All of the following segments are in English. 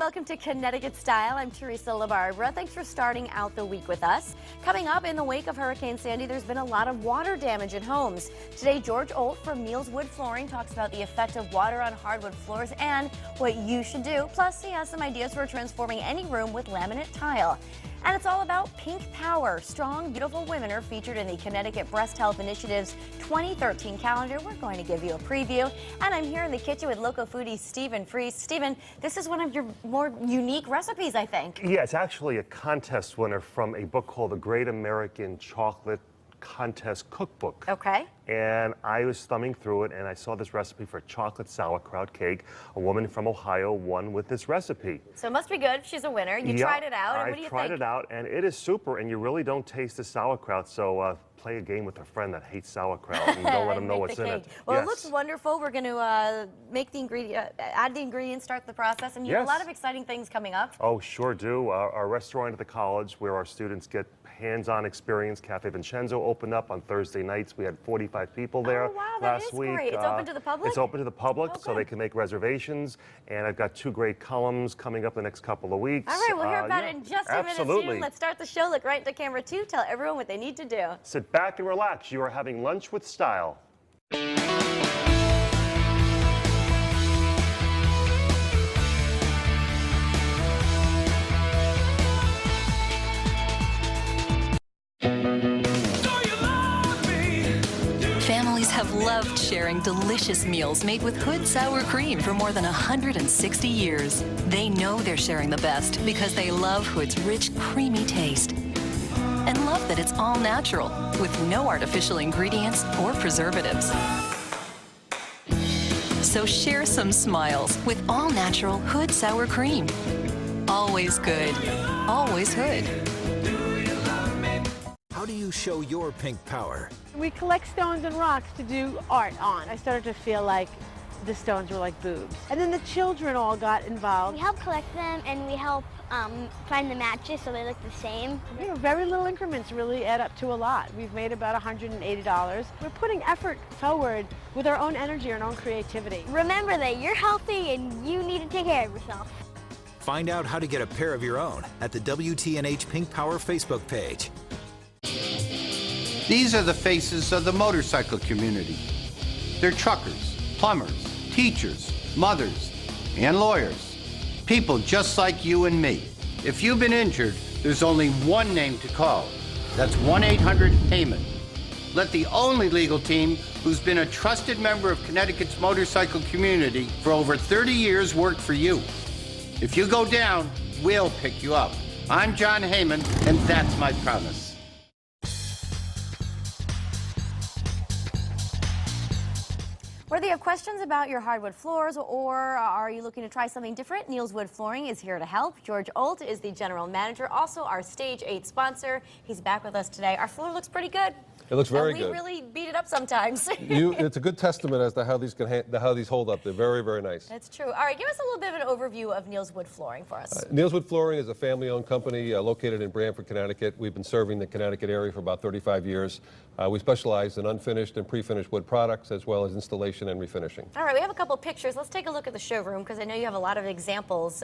welcome to Connecticut Style. I'm Teresa LaBarbera. Thanks for starting out the week with us. Coming up, in the wake of Hurricane Sandy, there's been a lot of water damage in homes. Today, George Olt from Neal's Wood Flooring talks about the effect of water on hardwood floors and what you should do. Plus, he has some ideas for transforming any room with laminate tile. And it's all about pink power. Strong, beautiful women are featured in the Connecticut Breast Health Initiative's 2013 calendar. We're going to give you a preview. And I'm here in the kitchen with local foodie Stephen Freese. Stephen, this is one of your more unique recipes, I think. Yeah, it's actually a contest winner from a book called The Great American Chocolate Contest Cookbook. Okay. And I was thumbing through it, and I saw this recipe for chocolate sauerkraut cake. A woman from Ohio won with this recipe. So it must be good. She's a winner. You tried it out. And what do you think? I tried it out, and it is super, and you really don't taste the sauerkraut. So play a game with a friend that hates sauerkraut, and don't let them know what's in it. Well, yes. It looks wonderful. We're going to make the add the ingredients, start the process, and you have a lot of exciting things coming up. Oh, sure do. Our restaurant at the college, where our students get hands-on experience, Cafe Vincenzo, opened up on Thursday nights. We had 45 people there last week. Great. It's open to the public? It's open to the public, so they can make reservations. And I've got 2 great columns coming up the next couple of weeks. All right, we'll hear about it in just a minute, Stephen. Let's start the show. Look right into camera 2. Tell everyone what they need to do. Sit back and relax. You are having lunch with style. Families have loved sharing delicious meals made with Hood sour cream for more than 160 years. They know they're sharing the best because they love Hood's rich, creamy taste. And love that it's all natural, with no artificial ingredients or preservatives. So share some smiles with all-natural Hood sour cream. Always good. Always Hood. How do you show your pink power? We collect stones and rocks to do art on. I started to feel like the stones were like boobs. And then the children all got involved. We help collect them and we help find the matches so they look the same. You know, very little increments really add up to a lot. We've made about $180. We're putting effort forward with our own energy and our own creativity. Remember that you're healthy and you need to take care of yourself. Find out how to get a pair of your own at the WTNH Pink Power Facebook page. These are the faces of the motorcycle community. They're truckers, plumbers, teachers, mothers, and lawyers. People just like you and me. If you've been injured, there's only one name to call. That's 1-800-HEYMAN. Let the only legal team who's been a trusted member of Connecticut's motorcycle community for over 30 years work for you. If you go down, we'll pick you up. I'm John Heyman, and that's my promise. Whether you have questions about your hardwood floors or are you looking to try something different, Neal's Wood Flooring is here to help. George Olt is the general manager, also our Stage 8 sponsor. He's back with us today. Our floor looks pretty good. It looks very good. We really beat it up sometimes. It's a good testament as to how these hold up. They're very, very nice. That's true. All right, give us a little bit of an overview of Neal's Wood Flooring for us. Neal's Wood Flooring is a family-owned company located in Branford, Connecticut. We've been serving the Connecticut area for about 35 years. We specialize in unfinished and pre-finished wood products as well as installation and refinishing. All right, we have a couple pictures. Let's take a look at the showroom because I know you have a lot of examples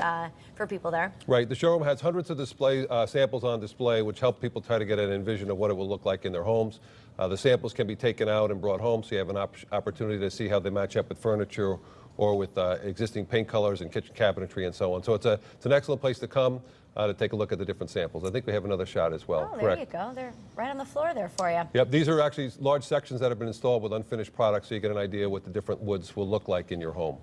for people there. Right. The showroom has hundreds of display samples on display which help people try to get an envision of what it will look like in their homes. The samples can be taken out and brought home so you have an opportunity to see how they match up with furniture or with existing paint colors and kitchen cabinetry and so on. So it's an excellent place to come to take a look at the different samples. I think we have another shot as well. Oh, there you go. They're right on the floor there for you. Yep, these are actually large sections that have been installed with unfinished products so you get an idea what the different woods will look like in your home.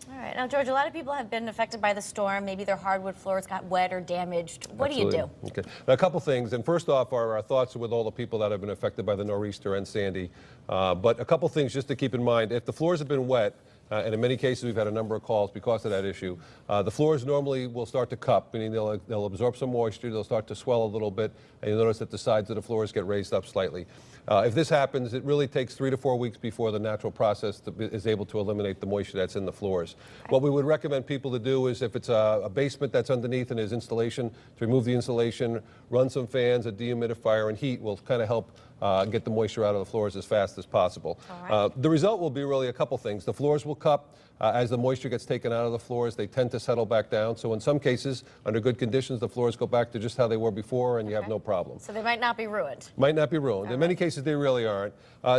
All right. Now, George, a lot of people have been affected by the storm. Maybe their hardwood floors got wet or damaged. What do you do? Okay. Now, a couple things. And first off, our thoughts are with all the people that have been affected by the nor'easter and Sandy. But a couple things just to keep in mind. If the floors have been wet, and in many cases we've had a number of calls because of that issue, the floors normally will start to cup, meaning they'll absorb some moisture, they'll start to swell a little bit, and you'll notice that the sides of the floors get raised up slightly. If this happens, it really takes 3 to 4 weeks before the natural process is able to eliminate the moisture that's in the floors. What we would recommend people to do is if it's a basement that's underneath and there's insulation, to remove the insulation, run some fans, a dehumidifier, and heat will kind of help get the moisture out of the floors as fast as possible. The result will be really a couple things. The floors will cup. As the moisture gets taken out of the floors, they tend to settle back down. So in some cases, under good conditions, the floors go back to just how they were before, and you have no problem. So they might not be ruined. Might not be ruined. In many cases, they really aren't.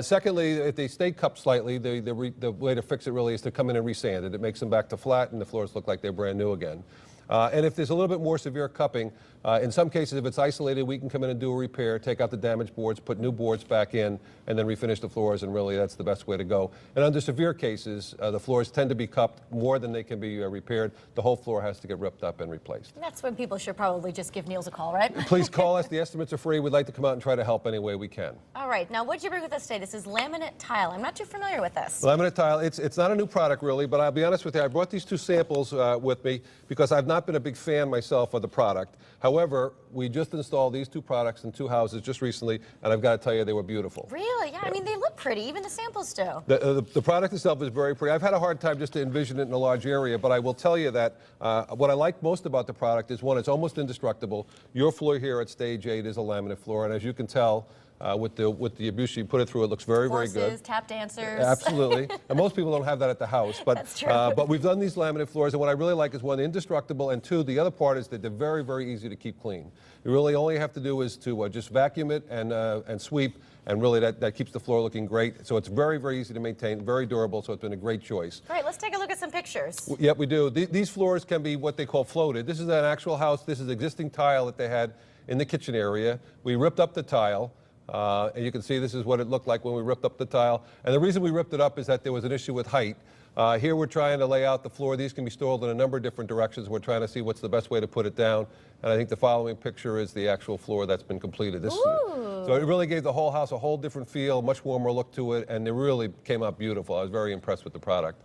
Secondly, if they stay cupped slightly, the way to fix it really is to come in and resand it. It makes them back to flat, and the floors look like they're brand new again. And if there's a little bit more severe cupping, in some cases, if it's isolated, we can come in and do a repair, take out the damaged boards, put new boards back in, and then refinish the floors, and really that's the best way to go. And under severe cases, the floors tend to be cupped more than they can be repaired. The whole floor has to get ripped up and replaced. And that's when people should probably just give Niels a call, right? Please call us. The estimates are free. We'd like to come out and try to help any way we can. All right. Now, what did you bring with us today? This is laminate tile. I'm not too familiar with this. Laminate tile, it's not a new product really, but I'll be honest with you, I brought these two samples with me because I've not been a big fan myself of the product. However, we just installed these two products in two houses just recently, and I've got to tell you, they were beautiful. Really? Yeah, I mean, they look pretty, even the samples do. The product itself is very pretty. I've had a hard time just to envision it in a large area, but I will tell you that what I like most about the product is, one, it's almost indestructible. Your floor here at Stage 8 is a laminate floor, and as you can tell, with the abuse you put it through, it looks very, very good. Horses, tap dancers. Absolutely. And most people don't have that at the house. But, That's true. But we've done these laminate floors, and what I really like is, one, indestructible, and two, the other part is that they're very, very easy to keep clean. You really only have to do is to just vacuum it and sweep, and really that keeps the floor looking great. So it's very, very easy to maintain, very durable, so it's been a great choice. All right, let's take a look at some pictures. Yep, we do. These floors can be what they call floated. This is an actual house. This is existing tile that they had in the kitchen area. We ripped up the tile. And you can see this is what it looked like when we ripped up the tile. And the reason we ripped it up is that there was an issue with height. Here we're trying to lay out the floor. These can be stored in a number of different directions. We're trying to see what's the best way to put it down. And I think the following picture is the actual floor that's been completed. So it really gave the whole house a whole different feel, much warmer look to it, and it really came out beautiful. I was very impressed with the product.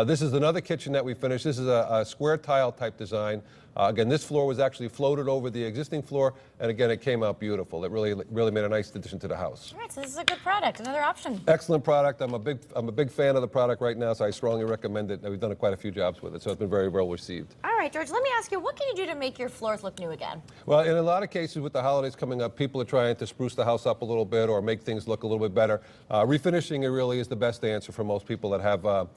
This is another kitchen that we finished. This is a square tile type design. Again, this floor was actually floated over the existing floor, and again, it came out beautiful. It really made a nice addition to the house. All right, so this is a good product, another option. Excellent product. I'm a big fan of the product right now, so I strongly recommend it. We've done quite a few jobs with it, so it's been very well received. All right, George, let me ask you, what can you do to make your floors look new again? Well, in a lot of cases with the holidays coming up, people are trying to spruce the house up a little bit or make things look a little bit better. Refinishing it really is the best answer for most people that have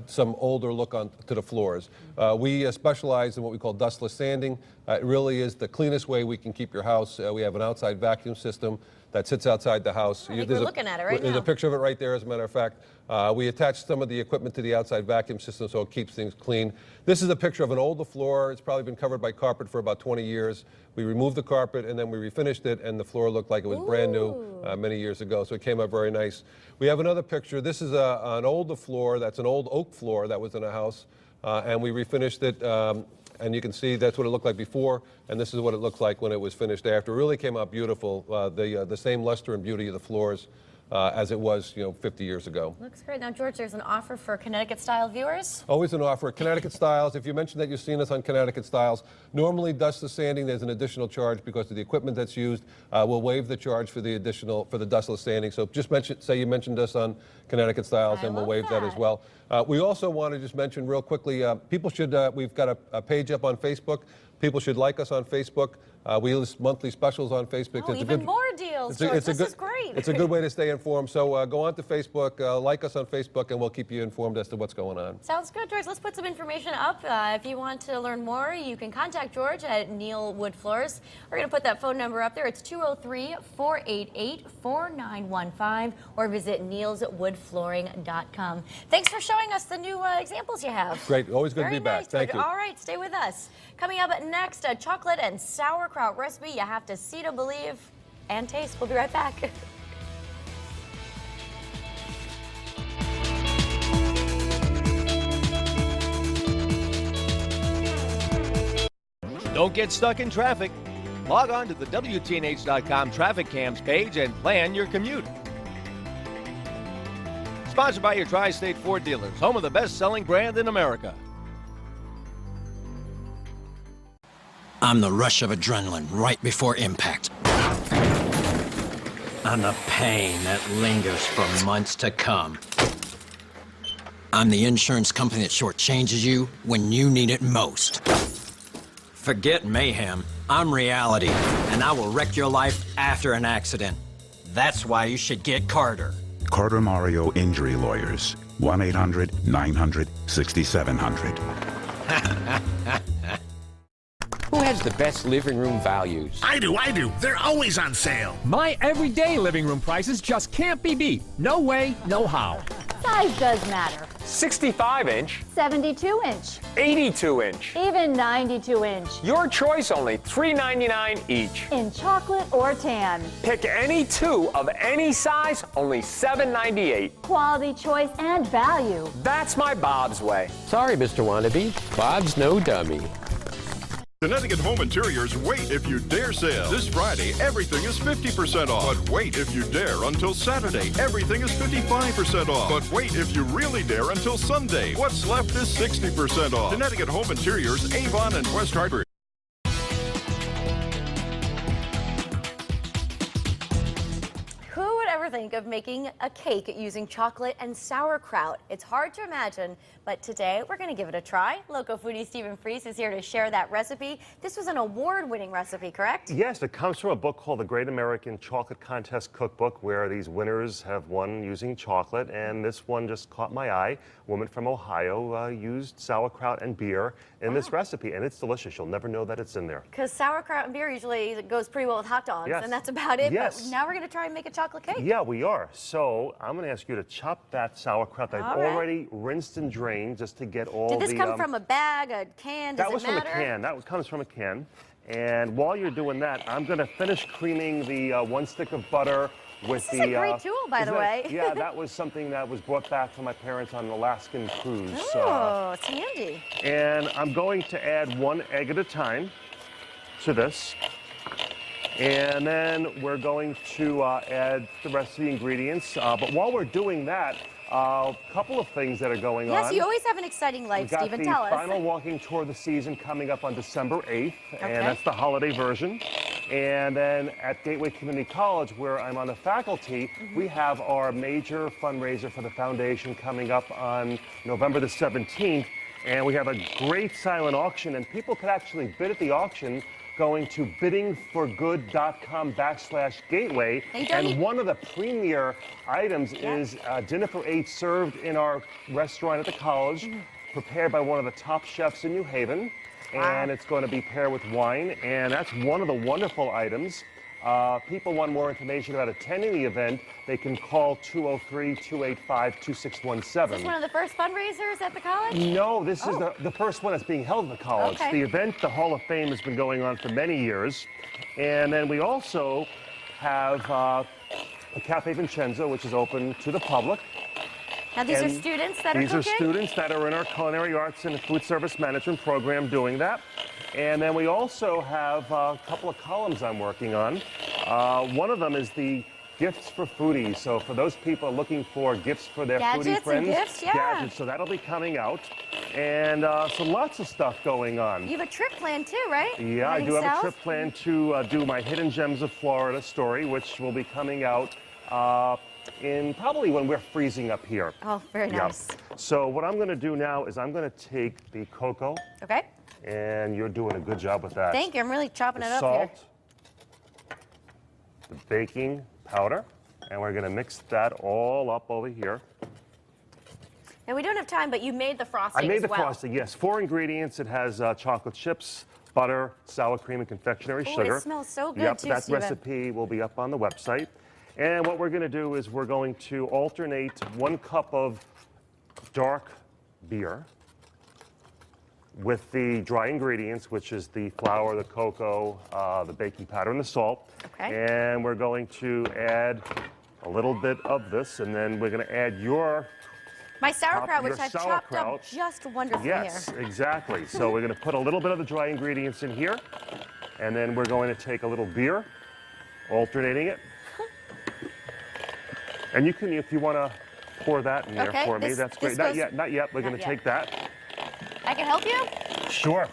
some older look to the floors. We specialize in what we call dustless sanding. It really is the cleanest way we can keep your house. We have an outside vacuum system that sits outside the house. I think we're looking at it right now. There's a picture of it right there, as a matter of fact. We attached some of the equipment to the outside vacuum system so it keeps things clean. This is a picture of an older floor. It's probably been covered by carpet for about 20 years. We removed the carpet and then we refinished it, and the floor looked like it was brand new many years ago, so it came out very nice. We have another picture. This is an older floor. That's an old oak floor that was in a house, and we refinished it. And you can see that's what it looked like before, and this is what it looked like when it was finished after. It really came out beautiful. The same luster and beauty of the floors as it was, 50 years ago. Looks great. Now, George, there's an offer for Connecticut Style viewers. Always an offer. Connecticut Styles, if you mention that you've seen us on Connecticut Styles, normally dustless sanding, there's an additional charge because of the equipment that's used. We'll waive the charge for the dustless sanding. So just say you mentioned us on Connecticut Styles, and we'll waive that as well. We also want to just mention real quickly, people should, we've got a page up on Facebook. People should like us on Facebook. We list monthly specials on Facebook. Oh, even more deals, George. This is great. It's a good way to stay informed. So go on to Facebook, like us on Facebook, and we'll keep you informed as to what's going on. Sounds good, George. Let's put some information up. If you want to learn more, you can contact George at Neil Wood Floors. We're going to put that phone number up there. It's 203-488-4915, or visit neilswoodflooring.com. Thanks for showing us the new examples you have. Great. Always good to be back. Nice, Thank you. All right, stay with us. Coming up next, a chocolate and sauerkraut recipe you have to see to believe and taste. We'll be right back. Don't get stuck in traffic. Log on to the WTNH.com traffic cams page and plan your commute. Sponsored by your Tri-State Ford dealers, home of the best-selling brand in America. I'm the rush of adrenaline right before impact. I'm the pain that lingers for months to come. I'm the insurance company that shortchanges you when you need it most. Forget mayhem. I'm reality, and I will wreck your life after an accident. That's why you should get Carter. Carter Mario Injury Lawyers. 1-800-900-6700. Who has the best living room values? I do. They're always on sale. My everyday living room prices just can't be beat. No way, no how. Size does matter. 65-inch, 72-inch, 82-inch, even 92-inch. Your choice, only $3.99 each. In chocolate or tan. Pick any two of any size, only $7.98. Quality, choice, and value. That's my Bob's way. Sorry, Mr. Wannabe. Bob's no dummy. Connecticut Home Interiors Wait If You Dare sale. This Friday, everything is 50% off. But wait if you dare until Saturday. Everything is 55% off. But wait if you really dare until Sunday. What's left is 60% off. Connecticut Home Interiors, Avon and West Hartford. Who would ever think of making a cake using chocolate and sauerkraut? It's hard to imagine, but today we're going to give it a try. Local foodie Stephen Freese is here to share that recipe. This was an award-winning recipe, correct? Yes, it comes from a book called The Great American Chocolate Contest Cookbook, where these winners have won using chocolate, and this one just caught my eye. A woman from Ohio used sauerkraut and beer in this recipe, and it's delicious. You'll never know that it's in there. Because sauerkraut and beer usually goes pretty well with hot dogs, and that's about it. Yes. But now we're going to try and make a chocolate cake. Yeah, we are. So I'm going to ask you to chop that sauerkraut that I've already rinsed and drained just to get all the... Did this come from a bag, a can? Does that was it matter? from a can. That comes from a can. And while you're doing that, I'm going to finish creaming the one stick of butter with this is a great tool, by the way. Yeah, that was something that was brought back from my parents on an Alaskan cruise. Oh, it's handy. And I'm going to add 1 egg at a time to this. And then we're going to add the rest of the ingredients. But while we're doing that, a couple of things that are going on. Yes, you always have an exciting life, Stephen. Tell us. We've got the final walking tour of the season coming up on December 8th, and that's the holiday version. And then at Gateway Community College, where I'm on the faculty, we have our major fundraiser for the foundation coming up on November the 17th. And we have a great silent auction, and people could actually bid at the auction going to biddingforgood.com/gateway. And one of the premier items is dinner for 8 served in our restaurant at the college, prepared by one of the top chefs in New Haven. And it's going to be paired with wine, and that's one of the wonderful items. People want more information about attending the event, they can call 203-285-2617. Is this one of the first fundraisers at the college? No, this is the first one that's being held at the college. Okay. The event, the Hall of Fame, has been going on for many years. And then we also have a Cafe Vincenzo, which is open to the public. Now, these are students that are cooking? These are students that are in our Culinary Arts and Food Service Management program doing that. And then we also have a couple of columns I'm working on. One of them is the Gifts for Foodies. So for those people looking for gifts for their foodie friends. Gadgets and gifts, Gadgets, so that'll be coming out. And so lots of stuff going on. You have a trip planned too, right? Yeah, I do have a trip planned to do my Hidden Gems of Florida story, which will be coming out in probably when we're freezing up here. Oh, very nice. So what I'm going to do now is I'm going to take the cocoa. Okay. And you're doing a good job with that. Thank you. I'm really chopping it up here. here. The baking powder, and we're going to mix that all up over here. And we don't have time, but you made the frosting I made the as well. frosting, yes. 4 ingredients. It has chocolate chips, butter, sour cream, and confectionery sugar. It smells so good, yep, too, that Stephen. recipe will be up on the website. And what we're going to do is we're going to alternate 1 cup of dark beer with the dry ingredients, which is the flour, the cocoa, the baking powder, and the salt. Okay. And we're going to add a little bit of this, and then we're going to add my sauerkraut, which I've chopped sauerkraut. up just wonderfully Yes, here. exactly. So we're going to put a little bit of the dry ingredients in here, and then we're going to take a little beer, alternating it. And you can, if you want to pour that in there for me, that's great. Not yet, not yet. We're going to take that. I can help you? Sure.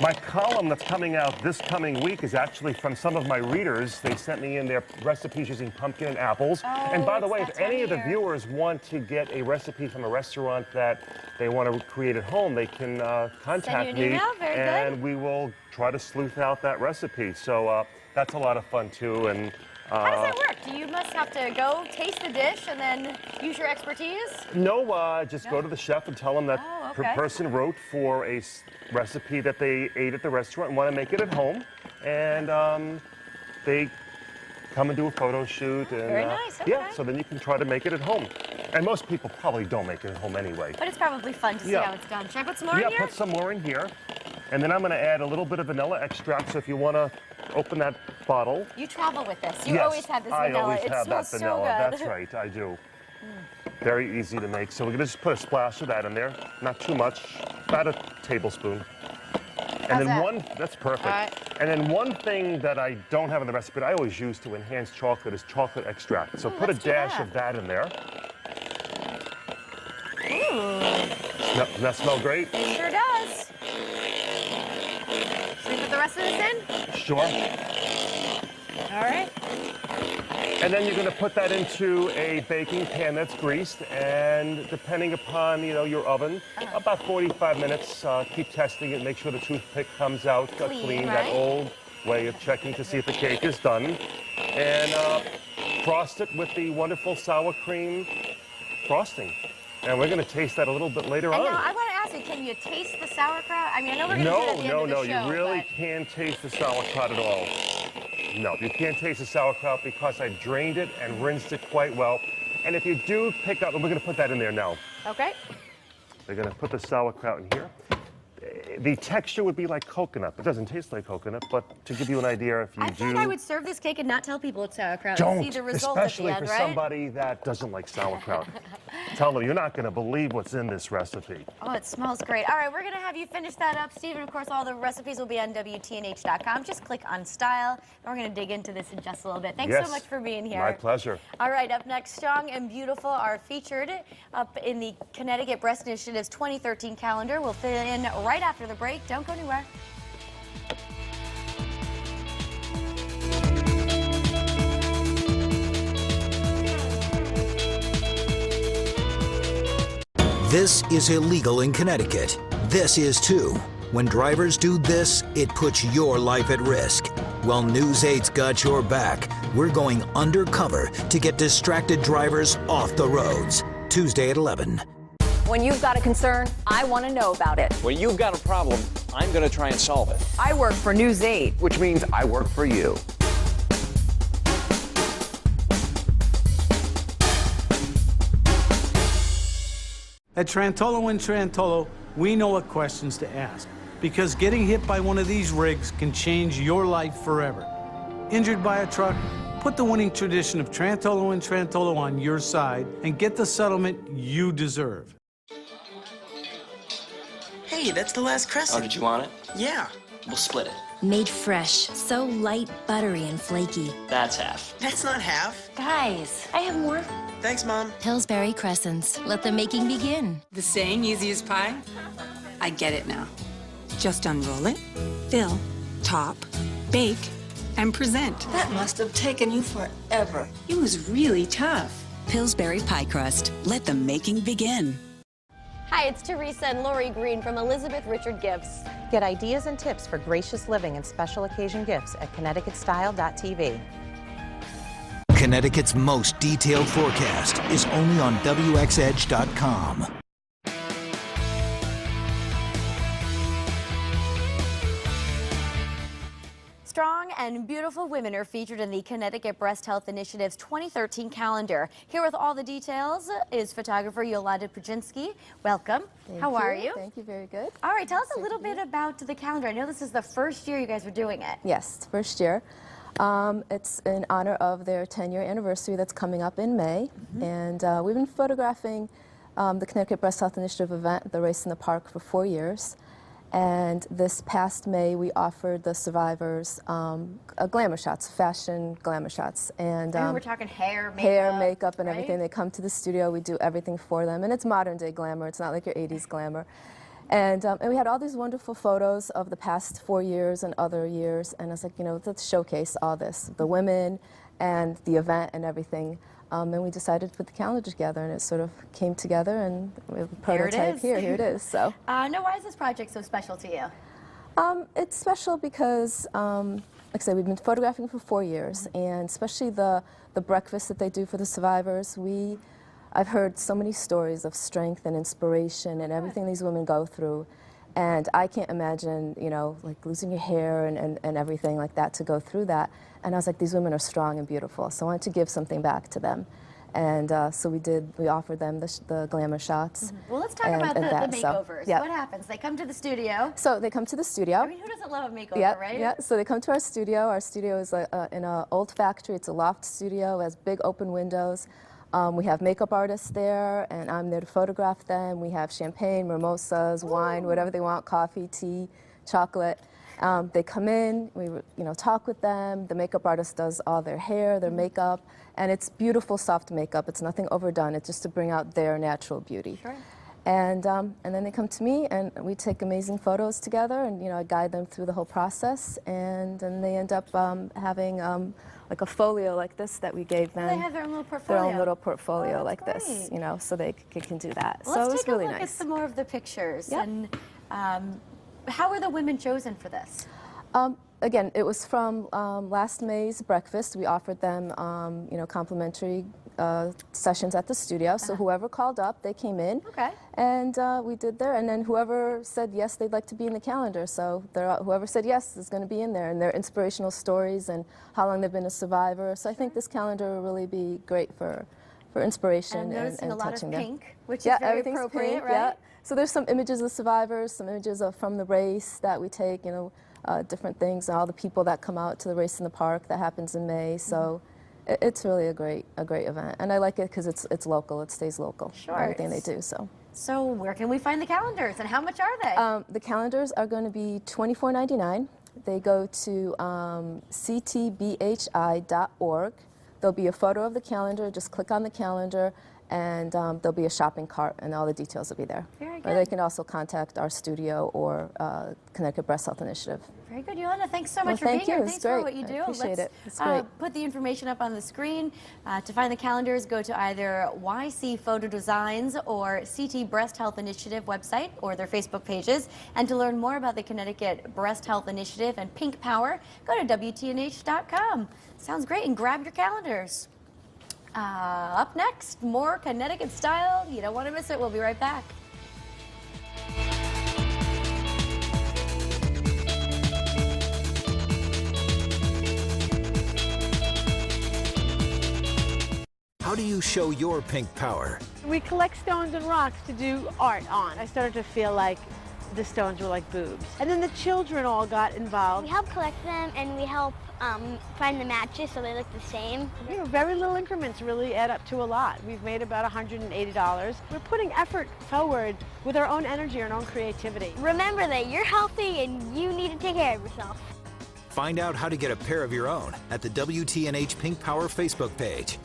My column that's coming out this coming week is actually from some of my readers. They sent me in their recipes using pumpkin and apples. And by the way, if any of the viewers want to get a recipe from a restaurant that they want to create at home, they can contact me, and we will try to sleuth out that recipe. So that's a lot of fun too. And How does that work? You must have to go taste the dish and then use your expertise? No, just go to the chef and tell them that person wrote for a recipe that they ate at the restaurant and want to make it at home. And they come and do a photo shoot. And, very nice, okay. Yeah, so then you can try to make it at home. And most people probably don't make it at home anyway. But it's probably fun to see how it's done. Should I put some more in here? Yeah, put some more in here. And then I'm going to add a little bit of vanilla extract, so if you want to open that bottle. You travel with this. You Yes, always have this vanilla. I always it have that smells vanilla. So good. That's right, I do. Very easy to make. So we're going to just put a splash of that in there. Not too much, about a tablespoon. And then that's perfect. And then one thing that I don't have in the recipe, but I always use to enhance chocolate, is chocolate extract. So put a dash of that in there. Doesn't that smell great? It sure does. Should we put the rest of this in? Sure. All right. And then you're going to put that into a baking pan that's greased, and depending upon your oven, about 45 minutes. Keep testing it, make sure the toothpick comes out clean. That old way of checking to see if the cake is done. And frost it with the wonderful sour cream frosting. And we're going to taste that a little bit later on. Now, I want to ask you, can you taste the sauerkraut? I mean, I know we're going to do it at the end of the show. You really can't taste the sauerkraut at all. No, you can't taste the sauerkraut because I drained it and rinsed it quite well. And if you do pick up, we're going to put that in there now. Okay. We're going to put the sauerkraut in here. The texture would be like coconut. It doesn't taste like coconut, but to give you an idea, if you I thought I would serve this cake and not tell people it's sauerkraut. Don't, See the result especially at the end, for right? somebody that doesn't like sauerkraut. Tell them you're not going to believe what's in this recipe. Oh, it smells great. All right, we're going to have you finish that up, Steve. And of course, all the recipes will be on WTNH.com. Just click on Style, and we're going to dig into this in just a little bit. Thanks so much for being here. My pleasure. All right, up next, Strong and Beautiful are featured up in the Connecticut Breast Initiative's 2013 calendar. We'll fill in right after the break. Don't go anywhere. This is illegal in Connecticut. This is too. When drivers do this, it puts your life at risk. Well, News 8's got your back. We're going undercover to get distracted drivers off the roads. Tuesday at 11. When you've got a concern, I want to know about it. When you've got a problem, I'm going to try and solve it. I work for News 8. Which means I work for you. At Trantolo & Trantolo, we know what questions to ask, because getting hit by one of these rigs can change your life forever. Injured by a truck? Put the winning tradition of Trantolo & Trantolo on your side and get the settlement you deserve. Hey, that's the last crescent. Oh, did you want it? Yeah. We'll split it. Made fresh, so light, buttery, and flaky. That's half. That's not half. Guys, I have more. Thanks, Mom. Pillsbury Crescents. Let the making begin. The saying, easy as pie? I get it now. Just unroll it, fill, top, bake, and present. That must have taken you forever. It was really tough. Pillsbury Pie Crust. Let the making begin. Hi, it's Teresa and Lori Green from Elizabeth Richard Gifts. Get ideas and tips for gracious living and special occasion gifts at ConnecticutStyle.tv. Connecticut's most detailed forecast is only on WXEdge.com. Strong and beautiful women are featured in the Connecticut Breast Health Initiative's 2013 calendar. Here with all the details is photographer Yolanda Pujinski. Welcome. How are you? Thank you. Very good. All right, tell us a little bit about the calendar. I know this is the first year you guys were doing it. Yes, it's first year. It's in honor of their 10-year anniversary that's coming up in May. And we've been photographing the Connecticut Breast Health Initiative event, the Race in the Park, for 4 years. And this past May, we offered the survivors glamour shots, fashion glamour shots. And we're talking hair, makeup, and everything. They come to the studio, we do everything for them. And it's modern day glamour, it's not like your 80s glamour. And we had all these wonderful photos of the past 4 years and other years. And I was like, let's showcase all this, the women and the event and everything. And we decided to put the calendar together, and it sort of came together, and we have a prototype here. Here it is. So. Now, why is this project so special to you? It's special because like I said, we've been photographing for 4 years, and especially the breakfast that they do for the survivors, I've heard so many stories of strength and inspiration and everything these women go through. And I can't imagine, you know, like losing your hair and everything like that to go through that. And I was like, these women are strong and beautiful, so I wanted to give something back to them. And so we offered them the glamour shots. Well, let's talk about the makeovers. So, yeah. What happens? They come to the studio. So they come to the studio. I mean, who doesn't love a makeover, right? Yeah, so they come to our studio. Our studio is in an old factory. It's a loft studio. It has big open windows. We have makeup artists there, and I'm there to photograph them. We have champagne, mimosas, wine, whatever they want, coffee, tea, chocolate. They come in, we talk with them. The makeup artist does all their hair, their makeup, and it's beautiful, soft makeup. It's nothing overdone. It's just to bring out their natural beauty. Sure. And then they come to me, and we take amazing photos together, and I guide them through the whole process, and then they end up having like a folio like this that we gave them. They have their own little portfolio. Their own little portfolio like great. This, so they can do that. Well, so let's it was take really a look nice. at some more of the pictures. Yep. And how were the women chosen for this? Again, it was from last May's breakfast. We offered them, complimentary sessions at the studio. So whoever called up, they came in. Okay. And we did there. And then whoever said yes, they'd like to be in the calendar. So whoever said yes is going to be in there. And their inspirational stories and how long they've been a survivor. So I think this calendar will really be great for inspiration and noticing and a lot touching of them. pink, which is yeah, very everything's appropriate, pink, right? Yeah. So there's some images of survivors, some images from the race that we take, different things, and all the people that come out to the race in the park that happens in May. So it's really a great event, and I like it because it's local. It stays local. Sure. Everything they do. So where can we find the calendars, and how much are they? The calendars are going to be $24.99. They go to ctbhi.org. There'll be a photo of the calendar. Just click on the calendar, and there'll be a shopping cart, and all the details will be there. Very good. Or they can also contact our studio or Connecticut Breast Health Initiative. Very good, Joanna. Thanks so much for thank being here. you. Thanks It's great. for what you do. I appreciate Let's it. It's great. Put the information up on the screen. To find the calendars, go to either YC Photo Designs or CT Breast Health Initiative website or their Facebook pages. And to learn more about the Connecticut Breast Health Initiative and Pink Power, go to WTNH.com. Sounds great, and grab your calendars. Up next, more Connecticut Style. You don't want to miss it. We'll be right back. How do you show your pink power? We collect stones and rocks to do art on. I started to feel like the stones were like boobs. And then the children all got involved. We help collect them, and we help find the matches so they look the same. Very little increments really add up to a lot. We've made about $180. We're putting effort forward with our own energy, our own creativity. Remember that you're healthy and you need to take care of yourself. Find out how to get a pair of your own at the WTNH Pink Power Facebook page.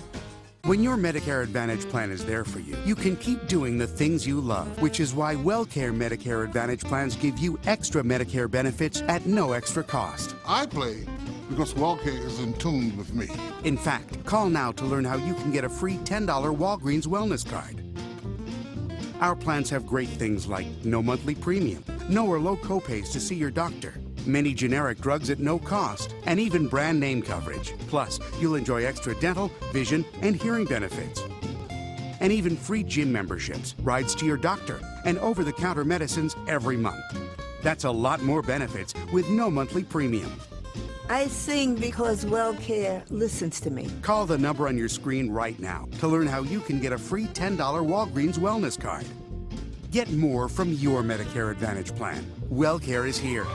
When your Medicare Advantage plan is there for you, you can keep doing the things you love, which is why WellCare Medicare Advantage plans give you extra Medicare benefits at no extra cost. I play because WellCare is in tune with me. In fact, call now to learn how you can get a free $10 Walgreens Wellness Card. Our plans have great things like no monthly premium, no or low copays to see your doctor, many generic drugs at no cost, and even brand name coverage. Plus, you'll enjoy extra dental, vision, and hearing benefits. And even free gym memberships, rides to your doctor, and over-the-counter medicines every month. That's a lot more benefits with no monthly premium. I sing because WellCare listens to me. Call the number on your screen right now to learn how you can get a free $10 Walgreens Wellness Card. Get more from your Medicare Advantage plan. WellCare is here.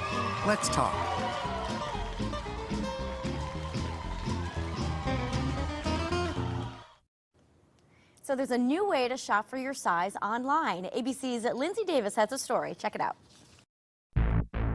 Let's talk. So there's a new way to shop for your size online. ABC's Lindsay Davis has a story. Check it out.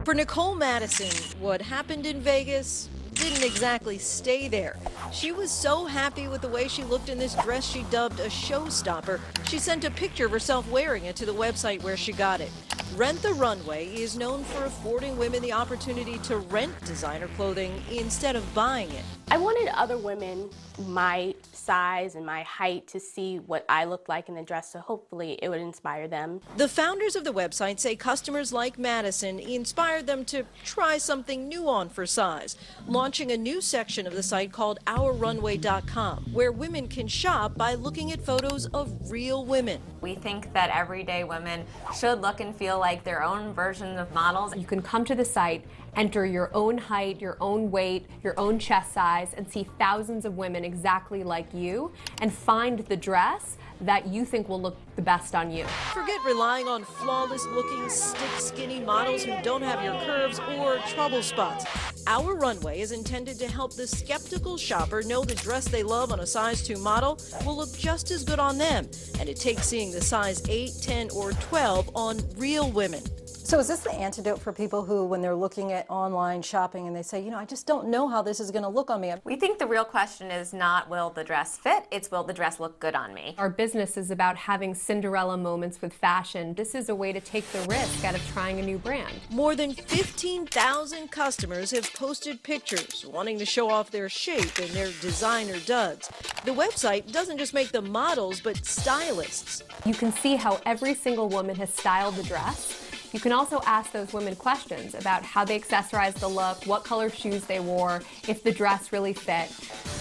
For Nicole Madison, what happened in Vegas didn't exactly stay there. She was so happy with the way she looked in this dress she dubbed a showstopper, she sent a picture of herself wearing it to the website where she got it. Rent the Runway is known for affording women the opportunity to rent designer clothing instead of buying it. I wanted other women my size and my height to see what I looked like in the dress, so hopefully it would inspire them. The founders of the website say customers like Madison inspired them to try something new on for size, launching a new section of the site called OurRunway.com, where women can shop by looking at photos of real women. We think that everyday women should look and feel like their own versions of models. You can come to the site, enter your own height, your own weight, your own chest size, and see thousands of women exactly like you, and find the dress that you think will look the best on you. Forget relying on flawless-looking, stick-skinny models who don't have your curves or trouble spots. Our Runway is intended to help the skeptical shopper know the dress they love on a size 2 model will look just as good on them, and it takes seeing the size 8, 10, or 12 on real women. So is this the antidote for people who, when they're looking at online shopping and they say, you know, I just don't know how this is going to look on me? We think the real question is not will the dress fit, it's will the dress look good on me. Our business is about having Cinderella moments with fashion. This is a way to take the risk out of trying a new brand. More than 15,000 customers have posted pictures wanting to show off their shape and their designer duds. The website doesn't just make the models, but stylists. You can see how every single woman has styled the dress. You can also ask those women questions about how they accessorized the look, what color shoes they wore, if the dress really fit.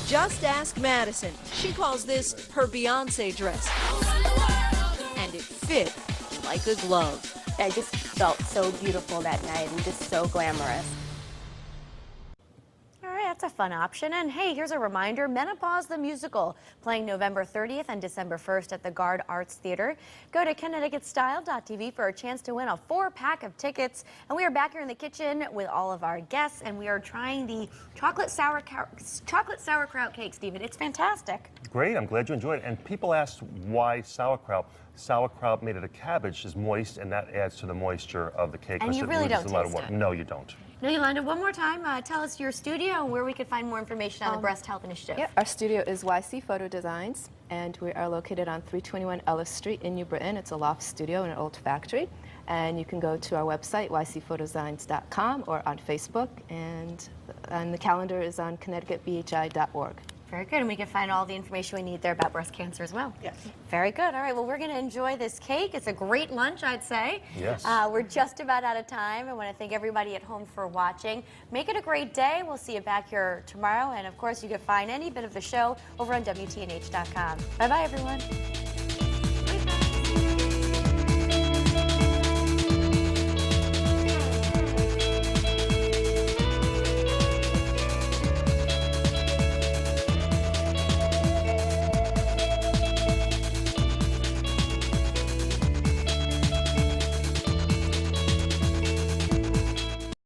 Just ask Madison. She calls this her Beyonce dress. And it fit like a glove. I just felt so beautiful that night and just so glamorous. That's a fun option. And hey, here's a reminder, Menopause the Musical, playing November 30th and December 1st at the Gard Arts Theater. Go to ConnecticutStyle.tv for a chance to win a 4-pack of tickets. And we are back here in the kitchen with all of our guests, and we are trying the chocolate sauerkraut cake, Stephen. It's fantastic. Great, I'm glad you enjoyed it. And people asked why sauerkraut. Sauerkraut made of a cabbage is moist, and that adds to the moisture of the cake. And you really don't taste it. No, you don't. Now, Yolanda, one more time, tell us your studio and where we could find more information on the Breast Health Initiative. Yeah, our studio is YC Photo Designs, and we are located on 321 Ellis Street in New Britain. It's a loft studio in an old factory. And you can go to our website, ycphotodesigns.com, or on Facebook, and the calendar is on connecticutbhi.org. Very good, and we can find all the information we need there about breast cancer as well. Yes. Very good. All right, well, we're going to enjoy this cake. It's a great lunch, I'd say. Yes. We're just about out of time. I want to thank everybody at home for watching. Make it a great day. We'll see you back here tomorrow. And, of course, you can find any bit of the show over on WTNH.com. Bye-bye, everyone.